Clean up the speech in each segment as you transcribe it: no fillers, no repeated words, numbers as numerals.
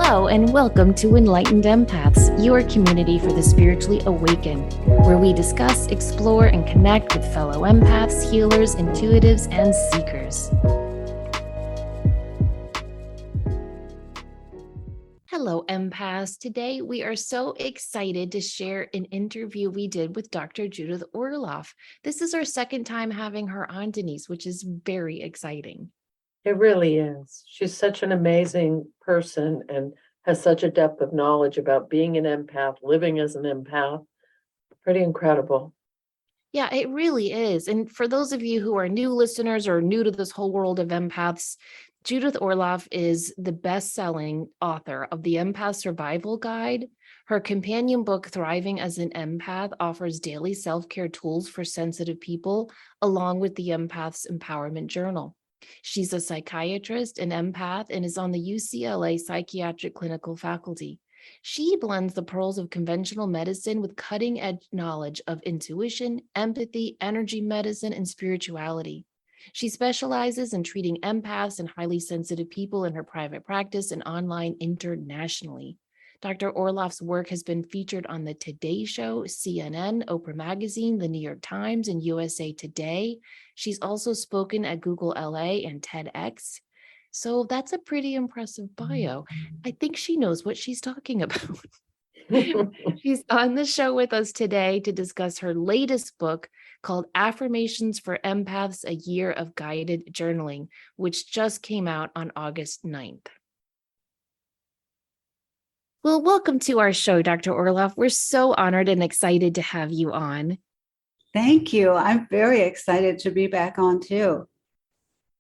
Hello and welcome to Enlightened Empaths, your community for the spiritually awakened, where we discuss, explore, and connect with fellow empaths, healers, intuitives, and seekers. Hello, empaths. Today we are so excited to share an interview we did with Dr. Judith Orloff. This is our second time having her on, Denise, which is very exciting. It really is. She's such an amazing person and has such a depth of knowledge about being an empath, living as an empath. Pretty incredible. Yeah, it really is. And for those of you who are new listeners or new to this whole world of empaths, Judith Orloff is the best-selling author of the Empath Survival Guide. Her companion book, Thriving as an Empath, offers daily self-care tools for sensitive people, along with the Empath's Empowerment Journal. She's a psychiatrist, an empath, and is on the UCLA Psychiatric clinical faculty. She blends the pearls of conventional medicine with cutting-edge knowledge of intuition, empathy, energy medicine, and spirituality. She specializes in treating empaths and highly sensitive people in her private practice and online internationally. Dr. Orloff's work has been featured on the Today Show, CNN, Oprah Magazine, the New York Times, and USA Today. She's also spoken at Google-LA and Tedx. So that's a pretty impressive bio. I think she knows what she's talking about. She's on the show with us today to discuss her latest book called Affirmations for Empaths, A Year of Guided Journaling, which just came out on August 9th. Well, welcome to our show, Dr. Orloff. We're so honored and excited to have you on. Thank you. I'm very excited to be back on too.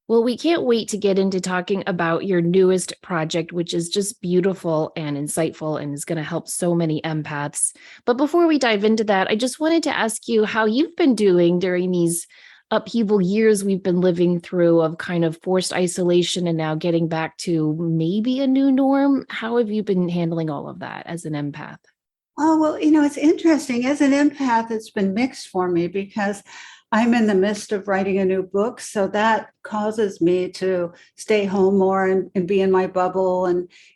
Well, we can't wait to get into talking about your newest project, which is just beautiful and insightful and is going to help so many empaths. But before we dive into that, I just wanted to ask you how you've been doing during these upheaval years we've been living through of kind of forced isolation and now getting back to maybe a new norm. How have you been handling all of that as an empath? Oh, well, it's interesting. As an empath, it's been mixed for me because I'm in the midst of writing a new book. So that causes me to stay home more and be in my bubble.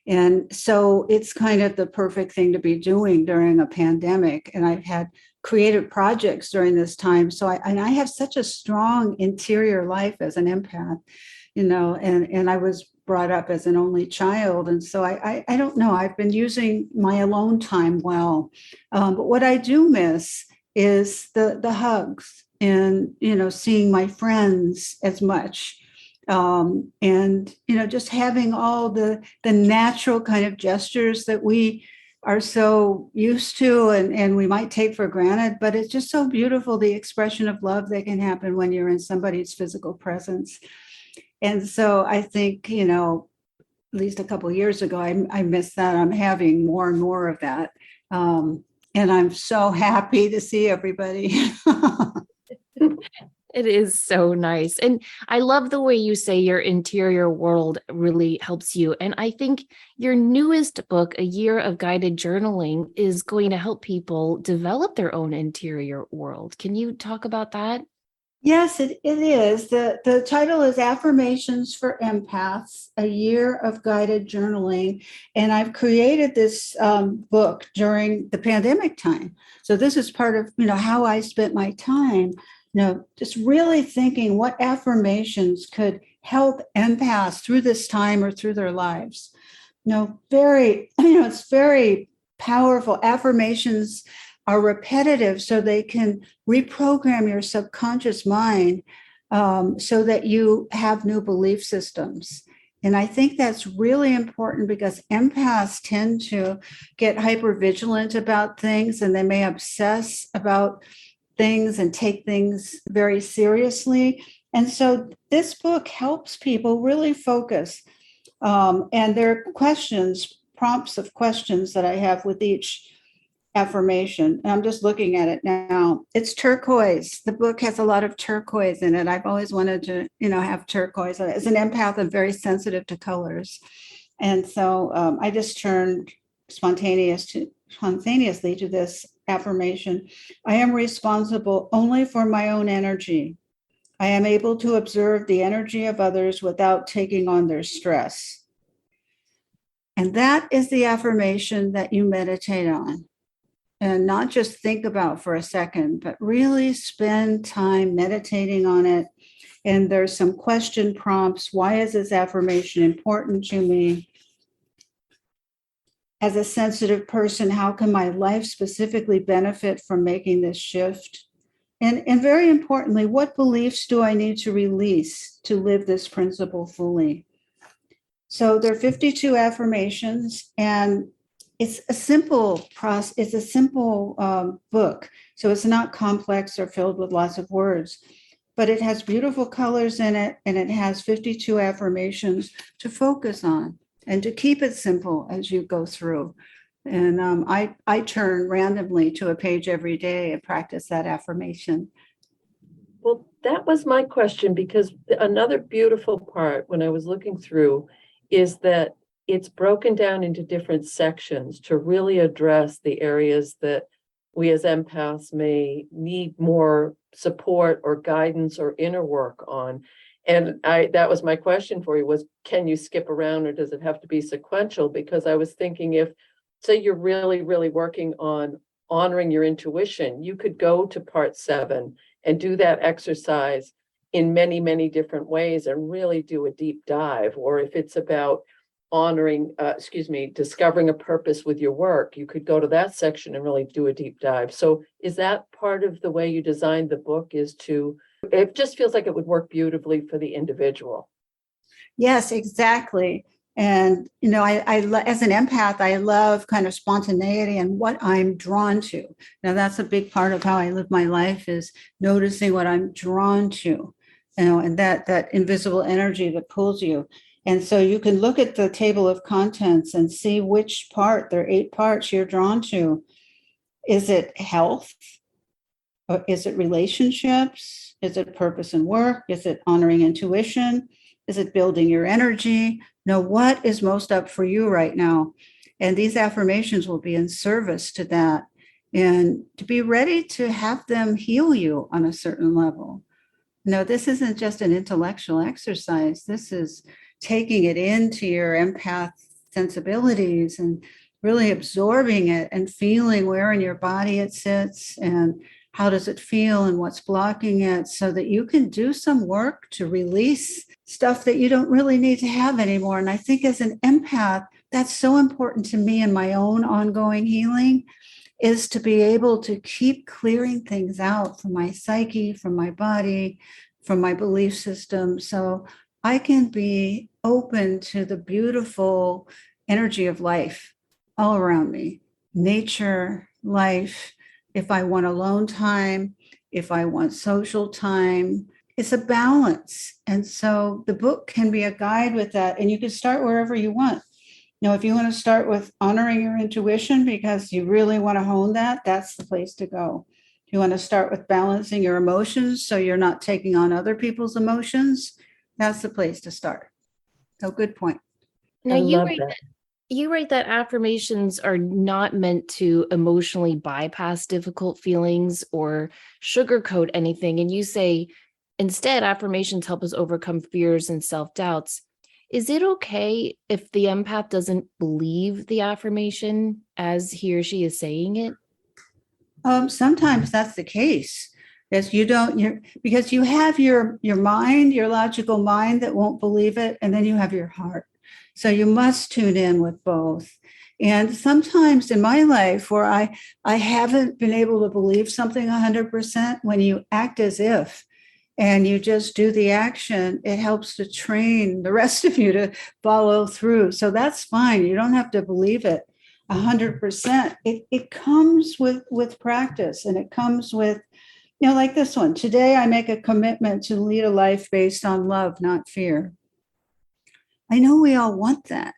And so it's kind of the perfect thing to be doing during a pandemic. And I've had creative projects during this time. So I have such a strong interior life as an empath, and I was brought up as an only child. And so I don't know, I've been using my alone time well. But what I do miss is the hugs and, seeing my friends as much. And, just having all the natural kind of gestures that we are so used to and we might take for granted, but it's just so beautiful, the expression of love that can happen when you're in somebody's physical presence. And so I think, at least a couple of years ago, I missed that. I'm having more and more of that. And I'm so happy to see everybody. It is so nice. And I love the way you say your interior world really helps you. And I think your newest book, A Year of Guided Journaling, is going to help people develop their own interior world. Can you talk about that? Yes, it is. The title is Affirmations for Empaths, A Year of Guided Journaling. And I've created this book during the pandemic time. So this is part of, how I spent my time, just really thinking what affirmations could help empaths through this time or through their lives. It's very powerful. Affirmations are repetitive so they can reprogram your subconscious mind so that you have new belief systems. And I think that's really important because empaths tend to get hypervigilant about things and they may obsess about things and take things very seriously. And so this book helps people really focus. And there are prompts of questions that I have with each affirmation. And I'm just looking at it now. It's turquoise. The book has a lot of turquoise in it. I've always wanted to, have turquoise. As an empath, I'm very sensitive to colors. And so I just turned spontaneously to this affirmation. I am responsible only for my own energy. I am able to observe the energy of others without taking on their stress. And that is the affirmation that you meditate on. And not just think about for a second, but really spend time meditating on it. And there's some question prompts. Why is this affirmation important to me? As a sensitive person, how can my life specifically benefit from making this shift? And very importantly, what beliefs do I need to release to live this principle fully? So there are 52 affirmations, and it's a simple process. It's a simple book. So it's not complex or filled with lots of words, but it has beautiful colors in it, and it has 52 affirmations to focus on and to keep it simple as you go through. And I turn randomly to a page every day and practice that affirmation. Well, that was my question, because another beautiful part when I was looking through is that it's broken down into different sections to really address the areas that we as empaths may need more support or guidance or inner work on. And that was my question for you, was, can you skip around, or does it have to be sequential? Because I was thinking, if, say, you're really, really working on honoring your intuition, you could go to part 7 and do that exercise in many, many different ways and really do a deep dive. Or if it's about discovering a purpose with your work, you could go to that section and really do a deep dive. So is that part of the way you designed the book, it just feels like it would work beautifully for the individual? Yes, exactly. And, I as an empath, I love kind of spontaneity and what I'm drawn to. Now, that's a big part of how I live my life, is noticing what I'm drawn to, and that invisible energy that pulls you. And so you can look at the table of contents and see which part, there are 8 parts you're drawn to. Is it health? Or is it relationships? Is it purpose and work? Is it honoring intuition? Is it building your energy? Now, what is most up for you right now? And these affirmations will be in service to that, and to be ready to have them heal you on a certain level. No, this isn't just an intellectual exercise. This is taking it into your empath sensibilities and really absorbing it and feeling where in your body it sits and how does it feel and what's blocking it, so that you can do some work to release stuff that you don't really need to have anymore. And I think as an empath, that's so important to me in my own ongoing healing, is to be able to keep clearing things out from my psyche, from my body, from my belief system, so I can be open to the beautiful energy of life all around me, nature, life. If I want alone time, if I want social time, it's a balance. And so the book can be a guide with that. And you can start wherever you want. If you want to start with honoring your intuition because you really want to hone that, that's the place to go. If you want to start with balancing your emotions so you're not taking on other people's emotions, that's the place to start. So good point. Now, I you love write that. you write that affirmations are not meant to emotionally bypass difficult feelings or sugarcoat anything. And you say, instead, affirmations help us overcome fears and self-doubts. Is it okay if the empath doesn't believe the affirmation as he or she is saying it? Sometimes that's the case. Yes, because you have your mind, your logical mind that won't believe it, and then you have your heart. So you must tune in with both. And sometimes in my life where I haven't been able to believe something 100%, when you act as if, and you just do the action, it helps to train the rest of you to follow through. So that's fine. You don't have to believe it 100%. It comes with practice, and it comes with, like this one. Today, I make a commitment to lead a life based on love, not fear. I know we all want that.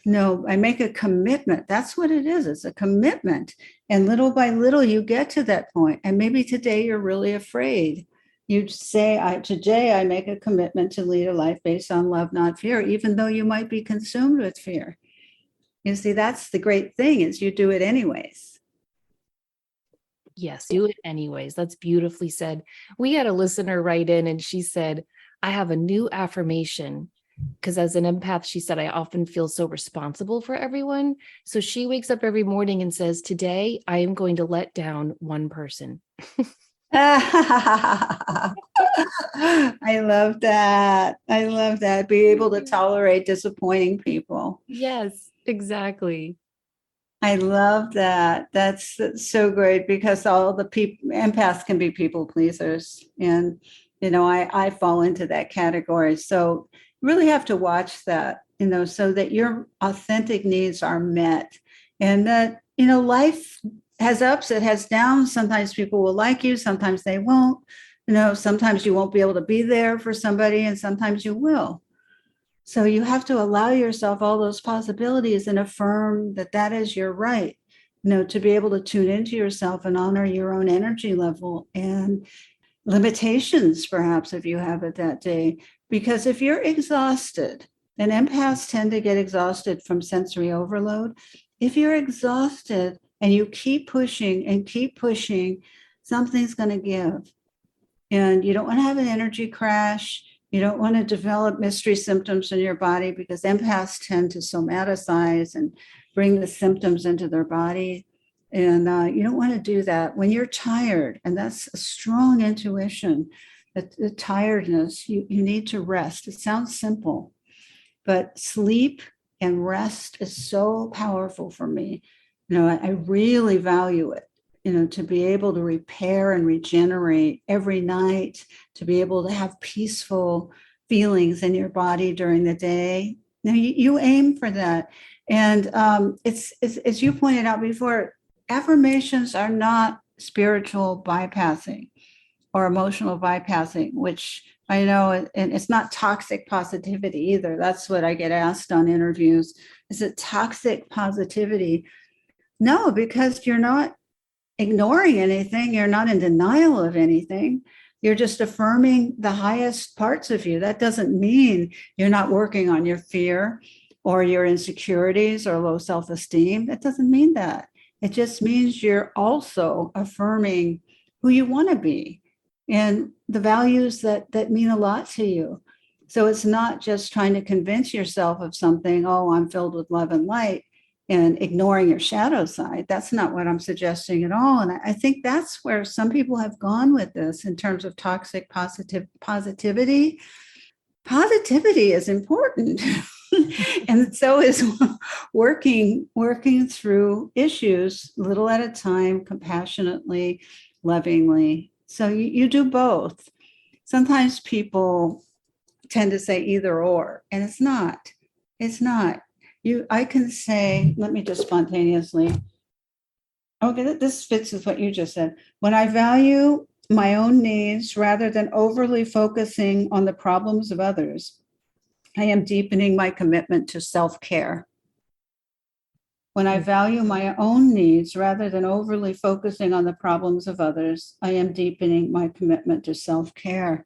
No, I make a commitment. That's what it is. It's a commitment. And little by little, you get to that point. And maybe today you're really afraid. You say, today I make a commitment to lead a life based on love, not fear, even though you might be consumed with fear. You see, that's the great thing, is you do it anyways. Yes, do it anyways. That's beautifully said. We had a listener write in and she said, I have a new affirmation. Because as an empath, she said, I often feel so responsible for everyone. So she wakes up every morning and says, today I am going to let down one person. I love that. I love that. Be able to tolerate disappointing people. Yes, exactly. I love that. That's so great because all the people, empaths can be people pleasers. And, I fall into that category. So really have to watch that, so that your authentic needs are met and that, life has ups, it has downs. Sometimes people will like you, sometimes they won't. Sometimes you won't be able to be there for somebody and sometimes you will. So you have to allow yourself all those possibilities and affirm that that is your right, to be able to tune into yourself and honor your own energy level and limitations, perhaps, if you have it that day. Because if you're exhausted, and empaths tend to get exhausted from sensory overload, if you're exhausted and you keep pushing and keep pushing, something's going to give. And you don't want to have an energy crash. You don't want to develop mystery symptoms in your body because empaths tend to somaticize and bring the symptoms into their body. And you don't want to do that when you're tired. And that's a strong intuition, that the tiredness, you need to rest. It sounds simple, but sleep and rest is so powerful for me. I really value it. To be able to repair and regenerate every night, to be able to have peaceful feelings in your body during the day. Now, you aim for that. And it's as you pointed out before, affirmations are not spiritual bypassing or emotional bypassing, which I know, and it's not toxic positivity either. That's what I get asked on interviews. Is it toxic positivity? No, because you're not ignoring anything. You're not in denial of anything. You're just affirming the highest parts of you. That doesn't mean you're not working on your fear or your insecurities or low self-esteem. That doesn't mean that. It just means you're also affirming who you want to be and the values that mean a lot to you. So it's not just trying to convince yourself of something, oh, I'm filled with love and light, and ignoring your shadow side. That's not what I'm suggesting at all. And I think that's where some people have gone with this in terms of toxic positivity. Positivity is important. And so is working through issues little at a time, compassionately, lovingly. So you do both. Sometimes people tend to say either or, and it's not. I can say, let me just spontaneously. Okay, this fits with what you just said. When I value my own needs rather than overly focusing on the problems of others, I am deepening my commitment to self-care. When I value my own needs rather than overly focusing on the problems of others, I am deepening my commitment to self-care.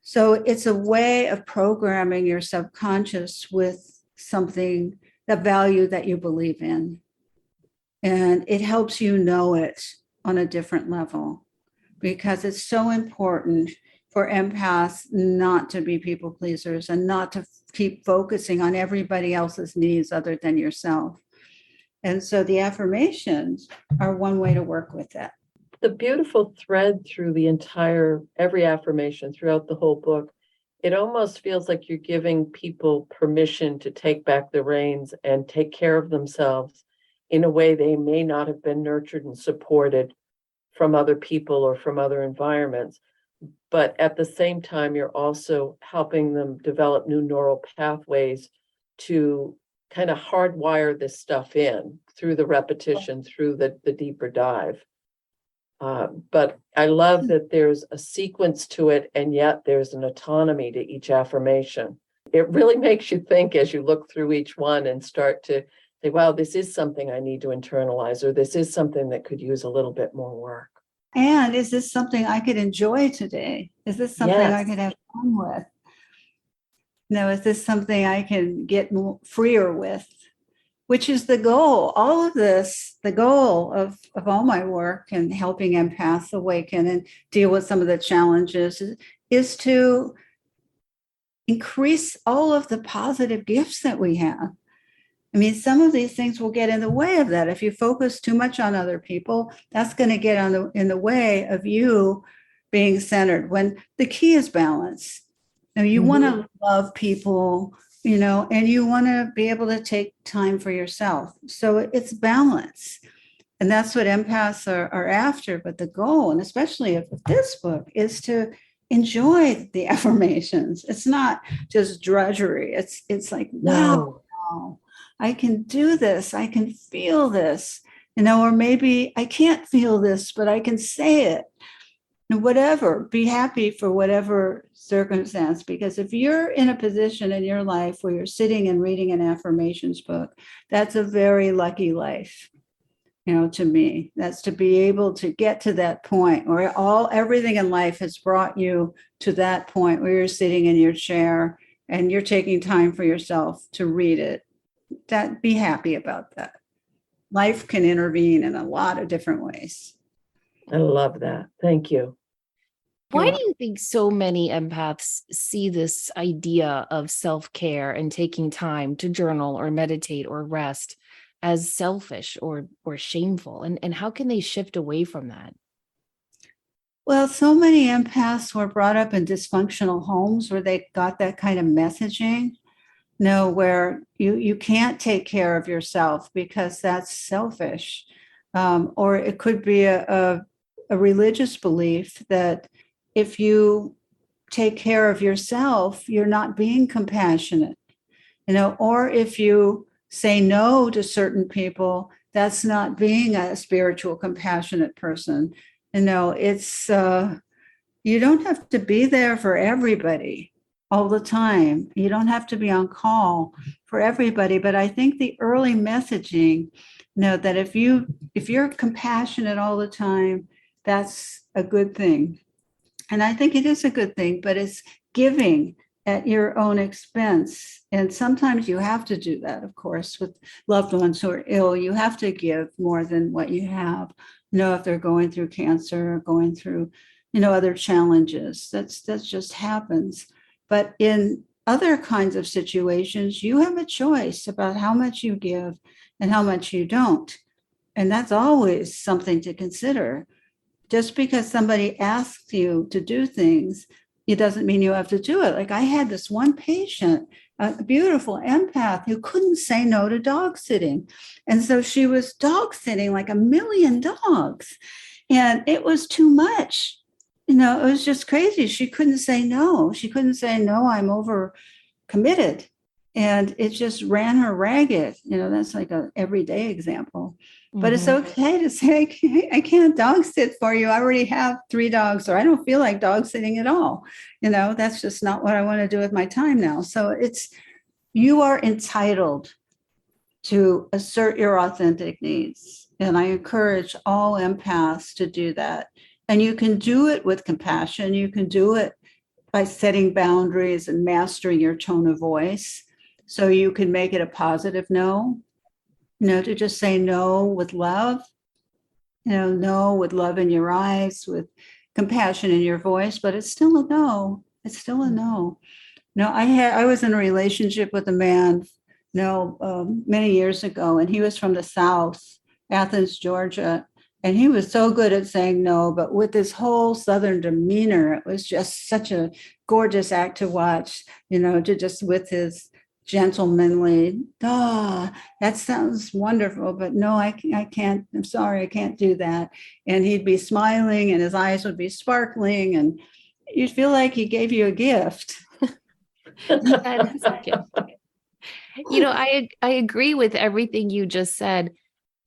So it's a way of programming your subconscious with something, the value that you believe in. And it helps you know it on a different level because it's so important for empaths not to be people pleasers and not to keep focusing on everybody else's needs other than yourself. And so the affirmations are one way to work with that. The beautiful thread through every affirmation throughout the whole book, it almost feels like you're giving people permission to take back the reins and take care of themselves in a way they may not have been nurtured and supported from other people or from other environments. But at the same time, you're also helping them develop new neural pathways to kind of hardwire this stuff in through the repetition, through the deeper dive. But I love that there's a sequence to it, and yet there's an autonomy to each affirmation. It really makes you think as you look through each one and start to say, wow, this is something I need to internalize, or this is something that could use a little bit more work. And is this something I could enjoy today? Is this something I could have fun with? No, is this something I can get freer with? Which is the goal. All of this, the goal of all my work and helping empaths awaken and deal with some of the challenges is to increase all of the positive gifts that we have. I mean, some of these things will get in the way of that. If you focus too much on other people, that's going to get in the way of you being centered, when the key is balance. Now, you want to love people, and you want to be able to take time for yourself. So it's balance. And that's what empaths are after. But the goal, and especially of this book, is to enjoy the affirmations. It's not just drudgery. It's like, wow, I can do this. I can feel this, or maybe I can't feel this, but I can say it. And whatever, be happy for whatever circumstance, because if you're in a position in your life where you're sitting and reading an affirmations book, that's a very lucky life. To me, that's to be able to get to that point where everything in life has brought you to that point where you're sitting in your chair and you're taking time for yourself to read it. Be happy about that. Life can intervene in a lot of different ways. I love that. Thank you. Why do you think so many empaths see this idea of self-care and taking time to journal or meditate or rest as selfish or shameful? And how can they shift away from that? Well, so many empaths were brought up in dysfunctional homes where they got that kind of messaging, where you can't take care of yourself because that's selfish. Or it could be a religious belief that if you take care of yourself, you're not being compassionate, or if you say no to certain people, that's not being a spiritual, compassionate person. It's you don't have to be there for everybody all the time. You don't have to be on call for everybody. But I think the early messaging, that if you're compassionate all the time, that's a good thing. And I think it is a good thing, but it's giving at your own expense. And sometimes you have to do that, of course, with loved ones who are ill. You have to give more than what you have, if they're going through cancer or going through, other challenges. That just happens. But in other kinds of situations, you have a choice about how much you give and how much you don't. And that's always something to consider. Just because somebody asks you to do things, it doesn't mean you have to do it. Like I had this one patient, a beautiful empath, who couldn't say no to dog sitting. And so she was dog sitting like 1 million dogs. And it was too much. It was just crazy. She couldn't say no. She couldn't say, no, I'm over committed. And it just ran her ragged. That's like an everyday example. But it's okay to say, I can't dog sit for you. I already have 3 dogs, or I don't feel like dog sitting at all. That's just not what I want to do with my time now. So you are entitled to assert your authentic needs. And I encourage all empaths to do that. And you can do it with compassion. You can do it by setting boundaries and mastering your tone of voice. So you can make it a positive no. To just say no with love, no with love in your eyes, with compassion in your voice, but it's still a no. It's still a no. I was in a relationship with a man, many years ago, and he was from the South, Athens, Georgia, and he was so good at saying no, but with this whole Southern demeanor, it was just such a gorgeous act to watch, with his gentlemanly, that sounds wonderful, but no, I can't, I'm sorry, I can't do that. And he'd be smiling and his eyes would be sparkling and you'd feel like he gave you a gift. That is a gift. I agree with everything you just said.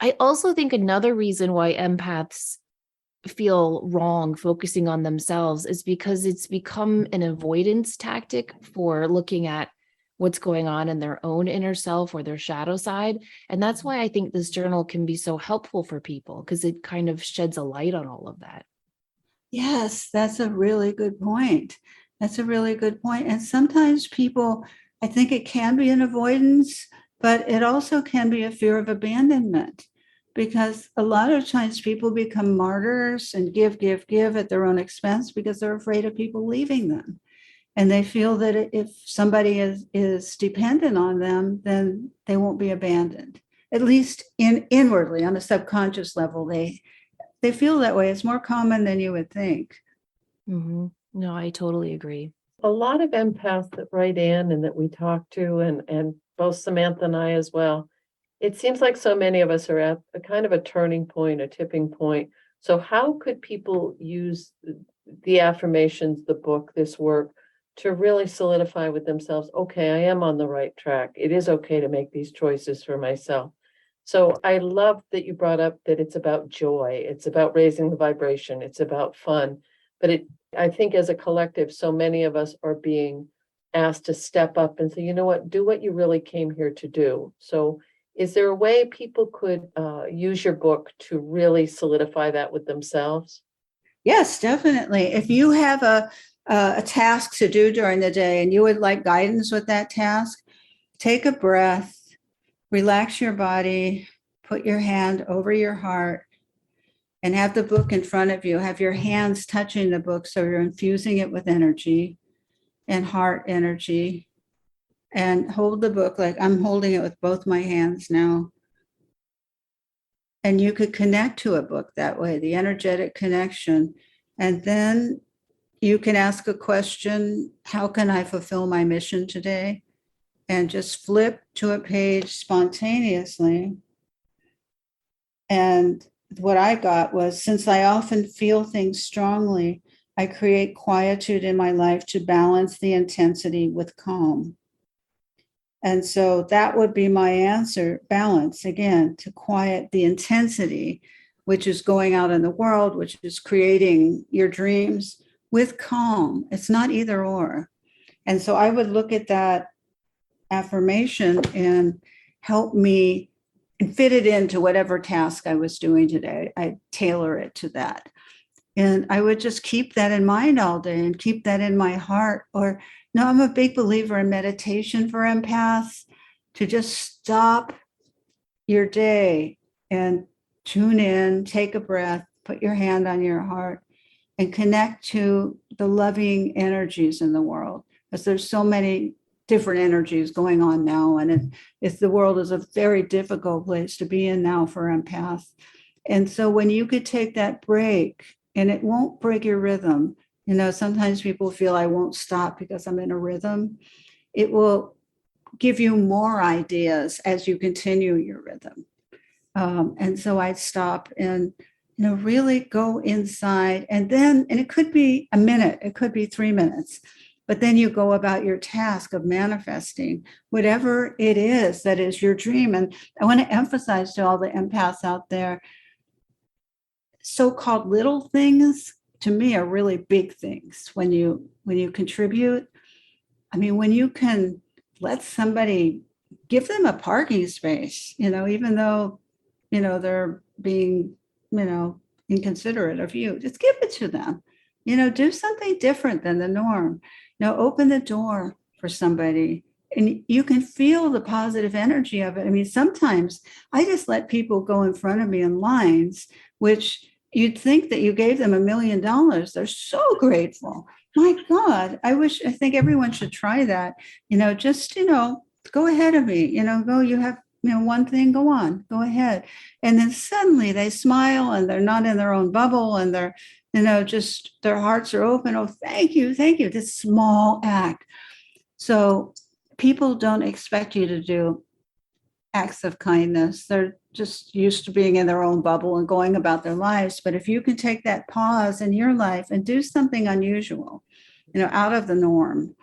I also think another reason why empaths feel wrong focusing on themselves is because it's become an avoidance tactic for looking at what's going on in their own inner self or their shadow side. And that's why I think this journal can be so helpful for people, because it kind of sheds a light on all of that. Yes, that's a really good point. That's a really good point. And sometimes people, I think it can be an avoidance, but it also can be a fear of abandonment, because a lot of times people become martyrs and give at their own expense because they're afraid of people leaving them. And they feel that if somebody is dependent on them, then they won't be abandoned. At least inwardly, on a subconscious level, they feel that way. It's more common than you would think. Mm-hmm. No, I totally agree. A lot of empaths that write in and that we talk to, and both Samantha and I as well, it seems like so many of us are at a kind of a turning point, a tipping point. So how could people use the affirmations, the book, this work, to really solidify with themselves, okay, I am on the right track. It is okay to make these choices for myself. So I love that you brought up that it's about joy. It's about raising the vibration. It's about fun. But I think as a collective, so many of us are being asked to step up and say, you know what, do what you really came here to do. So is there a way people could use your book to really solidify that with themselves? Yes, definitely. If you have a task to do during the day and you would like guidance with that task, take a breath, relax your body, put your hand over your heart, and have the book in front of you. Have your hands touching the book so you're infusing it with energy and heart energy. And hold the book like I'm holding it with both my hands now. And you could connect to a book that way, the energetic connection. And then you can ask a question, how can I fulfill my mission today? And just flip to a page spontaneously. And what I got was, since I often feel things strongly, I create quietude in my life to balance the intensity with calm. And so that would be my answer, balance, again, to quiet the intensity, which is going out in the world, which is creating your dreams, with calm. It's not either or. And so I would look at that affirmation and help me and fit it into whatever task I was doing today. I tailor it to that. And I would just keep that in mind all day and keep that in my heart. Or, no, I'm a big believer in meditation for empaths, to just stop your day and tune in, take a breath, put your hand on your heart, and connect to the loving energies in the world. Because there's so many different energies going on now. And the world is a very difficult place to be in now for empaths. And so when you could take that break, and it won't break your rhythm. You know, sometimes people feel I won't stop because I'm in a rhythm. It will give you more ideas as you continue your rhythm. And so I'd stop and, really go inside. And it could be a minute, it could be 3 minutes, but then you go about your task of manifesting whatever it is that is your dream. And I want to emphasize to all the empaths out there, so-called little things to me are really big things when you contribute. I mean, when you can let somebody, give them a parking space, even though they're being inconsiderate of you, just give it to them. Do something different than the norm. Open the door for somebody, and you can feel the positive energy of it. I mean, sometimes I just let people go in front of me in lines, which you'd think that you gave them $1 million. They're so grateful. My God, I think everyone should try that. Just, go ahead of me, go, you have, one thing, go on, go ahead. And then suddenly they smile and they're not in their own bubble and they're, just their hearts are open. Oh, thank you. This small act. So people don't expect you to do acts of kindness. They're just used to being in their own bubble and going about their lives. But if you can take that pause in your life and do something unusual, out of the norm,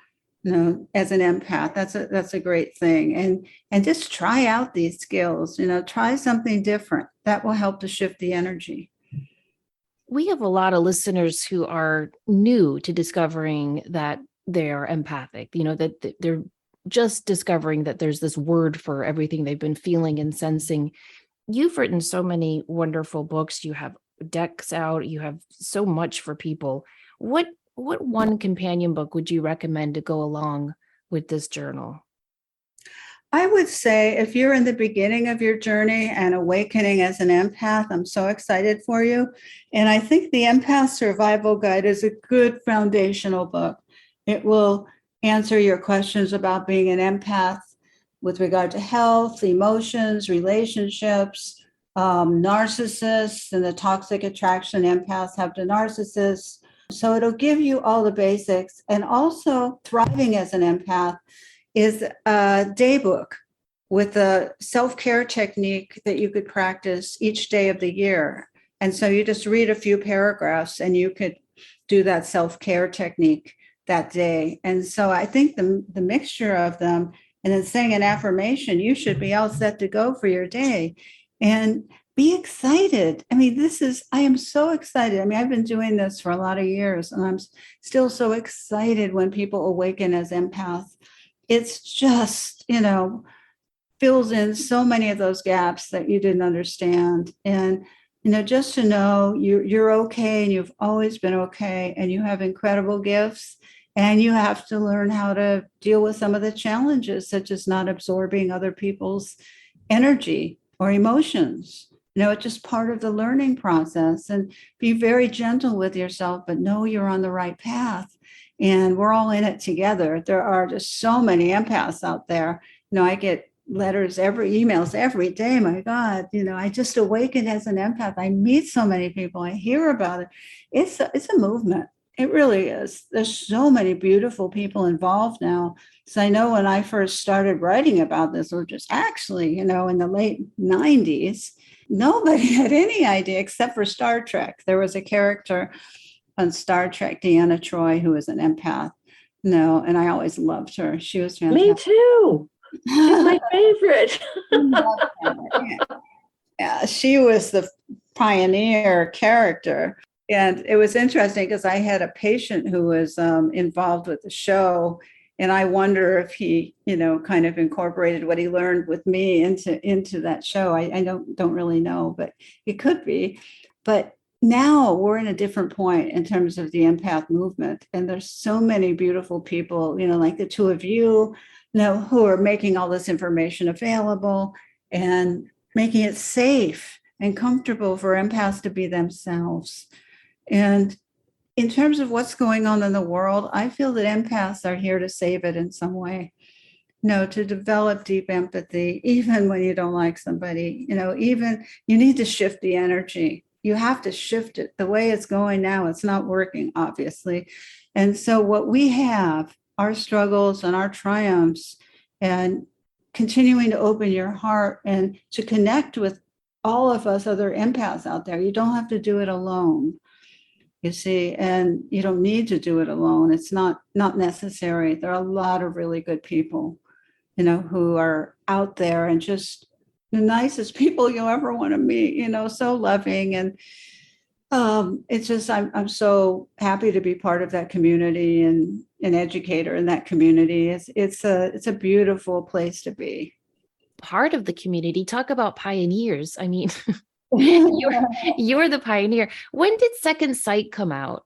as an empath, that's a great thing. And just try out these skills, try something different. That will help to shift the energy. We have a lot of listeners who are new to discovering that they're empathic, that they're just discovering that there's this word for everything they've been feeling and sensing. You've written so many wonderful books. You have decks out. You have so much for people. What one companion book would you recommend to go along with this journal? I would say if you're in the beginning of your journey and awakening as an empath, I'm so excited for you. And I think the Empath Survival Guide is a good foundational book. It will answer your questions about being an empath with regard to health, emotions, relationships, narcissists, and the toxic attraction empaths have to narcissists. So it'll give you all the basics. And also, thriving as an empath is a day book with a self-care technique that you could practice each day of the year. And so you just read a few paragraphs and you could do that self-care technique that day. And so I think the mixture of them, and then saying an affirmation, you should be all set to go for your day. And be excited. I mean, I am so excited. I mean, I've been doing this for a lot of years, and I'm still so excited when people awaken as empaths. It's just, fills in so many of those gaps that you didn't understand. And, just to know you're okay, and you've always been okay, and you have incredible gifts, and you have to learn how to deal with some of the challenges, such as not absorbing other people's energy or emotions. It's just part of the learning process, and be very gentle with yourself, but know you're on the right path. And we're all in it together. There are just so many empaths out there. I get emails every day. My God, I just awakened as an empath. I meet so many people. I hear about it. It's a movement. It really is. There's so many beautiful people involved now. So I know when I first started writing about this, which was actually, in the late 90s, nobody had any idea except for Star Trek. There was a character on Star Trek, Deanna Troi, who was an empath. And I always loved her. She was fantastic. Me too. She's my favorite. Yeah, she was the pioneer character. And it was interesting because I had a patient who was involved with the show, and I wonder if he, kind of incorporated what he learned with me into that show. I don't really know, but it could be. But now we're in a different point in terms of the empath movement, and there's so many beautiful people, like the two of you, who are making all this information available and making it safe and comfortable for empaths to be themselves. And in terms of what's going on in the world, I feel that empaths are here to save it in some way. To develop deep empathy, even when you don't like somebody, even you need to shift the energy. You have to shift it. The way it's going now, it's not working, obviously. And so what we have, our struggles and our triumphs, and continuing to open your heart and to connect with all of us other empaths out there. You don't have to do it alone. You see, and you don't need to do it alone. It's not necessary. There are a lot of really good people, who are out there, and just the nicest people you'll ever want to meet, so loving. And it's just, I'm so happy to be part of that community and an educator in that community. It's a beautiful place to be. Part of the community. Talk about pioneers. I mean, you're the pioneer. When did Second Sight come out?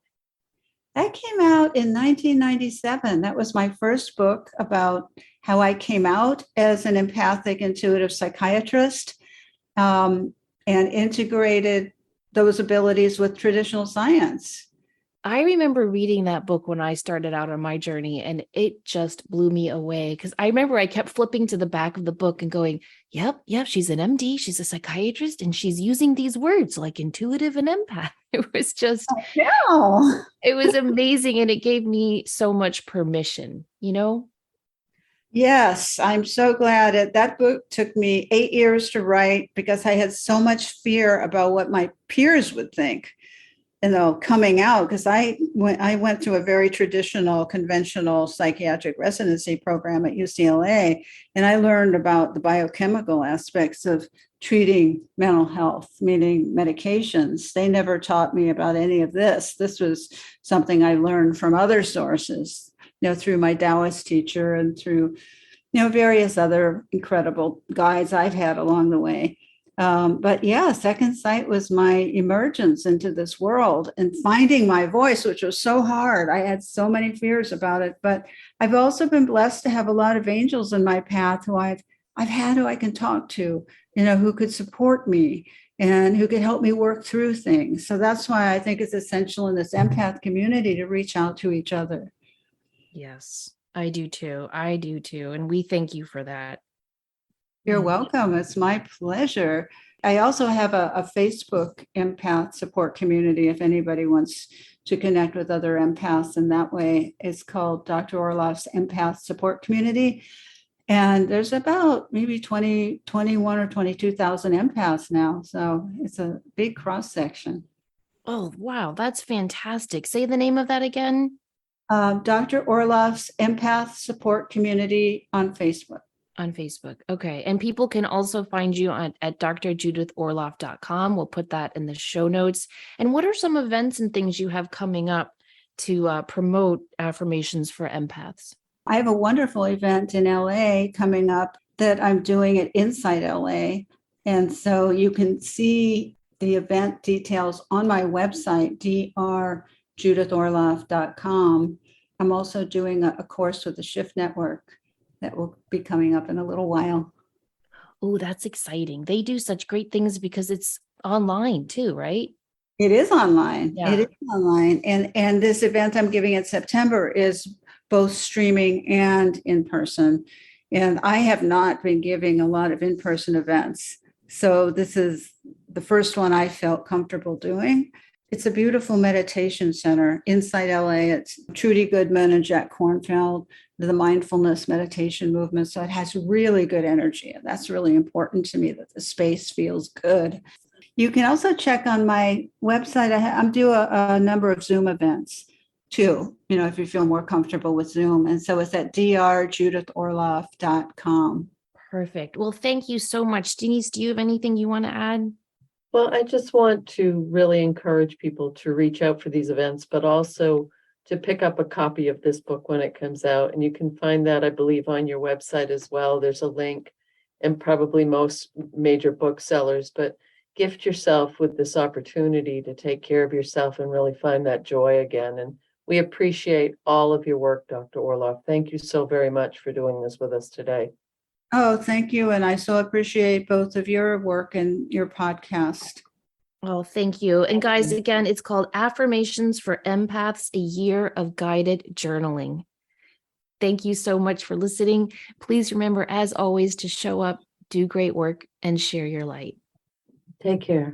That came out in 1997. That was my first book about how I came out as an empathic intuitive psychiatrist, and integrated those abilities with traditional science. I remember reading that book when I started out on my journey, and it just blew me away, because I remember I kept flipping to the back of the book and going, yep, she's an MD, she's a psychiatrist, and she's using these words like intuitive and empath. It was just, it was amazing. And it gave me so much permission, Yes, I'm so glad that book took me 8 years to write, because I had so much fear about what my peers would think, coming out, because I went to a very traditional, conventional psychiatric residency program at UCLA, and I learned about the biochemical aspects of treating mental health, meaning medications. They never taught me about any of this. This was something I learned from other sources, through my Taoist teacher and through, various other incredible guides I've had along the way. But yeah, Second Sight was my emergence into this world and finding my voice, which was so hard. I had so many fears about it, but I've also been blessed to have a lot of angels in my path who I've had, who I can talk to, who could support me and who could help me work through things. So that's why I think it's essential in this empath community to reach out to each other. Yes, I do too. I do too. And we thank you for that. You're welcome. It's my pleasure. I also have a Facebook empath support community if anybody wants to connect with other empaths. And that way it's called Dr. Orloff's Empath Support Community. And there's about maybe 21 or 22,000 empaths now. So it's a big cross section. Oh, wow. That's fantastic. Say the name of that again. Dr. Orloff's Empath Support Community on Facebook. On Facebook. Okay. And people can also find you at drjudithorloff.com. We'll put that in the show notes. And what are some events and things you have coming up to promote affirmations for empaths? I have a wonderful event in LA coming up that I'm doing at Inside LA. And so you can see the event details on my website, drjudithorloff.com. I'm also doing a course with the Shift Network that will be coming up in a little while. Oh, that's exciting. They do such great things because it's online too, right? It is online. Yeah. It is online. And this event I'm giving in September is both streaming and in person. And I have not been giving a lot of in-person events. So this is the first one I felt comfortable doing. It's a beautiful meditation center inside LA. It's Trudy Goodman and Jack Kornfeld, the mindfulness meditation movement. So it has really good energy. And that's really important to me, that the space feels good. You can also check on my website. I'm doing a number of Zoom events too, if you feel more comfortable with Zoom. And so it's at drjudithorloff.com. Perfect. Well, thank you so much. Denise, do you have anything you want to add? Well, I just want to really encourage people to reach out for these events, but also to pick up a copy of this book when it comes out. And you can find that, I believe, on your website as well. There's a link, and probably most major booksellers, but gift yourself with this opportunity to take care of yourself and really find that joy again. And we appreciate all of your work, Dr. Orloff. Thank you so very much for doing this with us today. Oh, thank you. And I so appreciate both of your work and your podcast. Oh, thank you. And guys, again, it's called Affirmations for Empaths, a Year of Guided Journaling. Thank you so much for listening. Please remember, as always, to show up, do great work, and share your light. Take care.